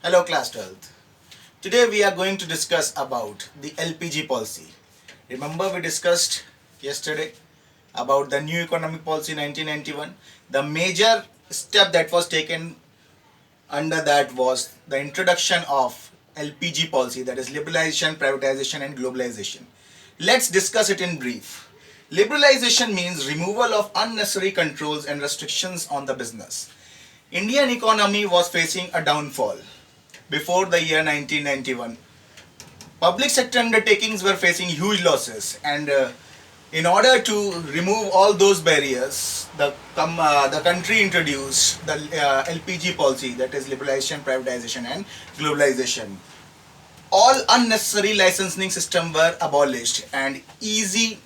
Hello class 12th. Today we are going to discuss about the LPG policy. Remember we discussed yesterday about the new economic policy 1991. The major step that was taken under that was the introduction of LPG policy, that is liberalization, privatization and globalization. Let's discuss it in brief. Liberalization means removal of unnecessary controls and restrictions on the business. Indian economy was facing a downfall before the year 1991. Public sector undertakings were facing huge losses, and in order to remove all those barriers, the country introduced the LPG policy, that is liberalization, privatization and globalization. All unnecessary licensing system were abolished and easy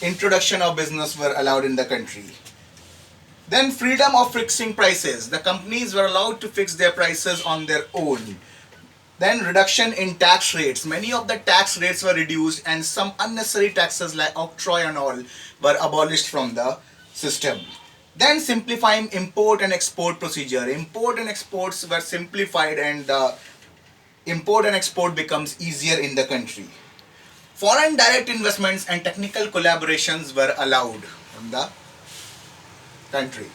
introduction of business were allowed in the country. Then freedom of fixing prices. The companies were allowed to fix their prices on their own. Then reduction in tax rates. Many of the tax rates were reduced and some unnecessary taxes like octroi and all were abolished from the system. Then simplifying import and export procedure. Import and exports were simplified and import and export becomes easier in the country. Foreign direct investments and technical collaborations were allowed in the country.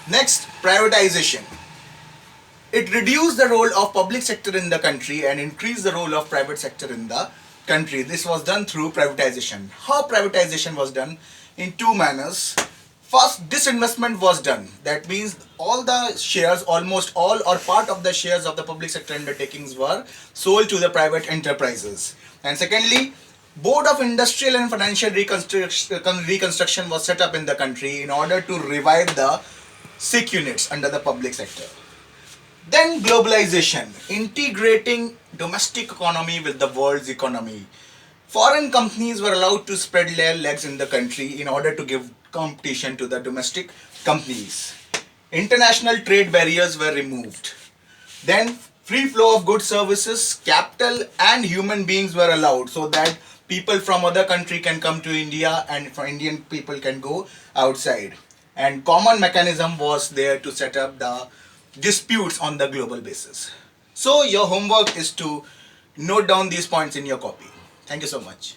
Next, privatization. It reduced the role of public sector in the country and increased the role of private sector in the country. This was done through privatization. How privatization was done? In two manners. First, disinvestment was done. That means all the shares, almost all or part of the shares of the public sector undertakings were sold to the private enterprises. And secondly, Board of Industrial and Financial Reconstruction was set up in the country in order to revive the sick units under the public sector. Then globalization, integrating domestic economy with the world's economy. Foreign companies were allowed to spread their legs in the country in order to give competition to the domestic companies. International trade barriers were removed. Then free flow of goods, services, capital and human beings were allowed so that people from other country can come to India and for Indian people can go outside. And common mechanism was there to set up the disputes on the global basis. So your homework is to note down these points in your copy. Thank you so much.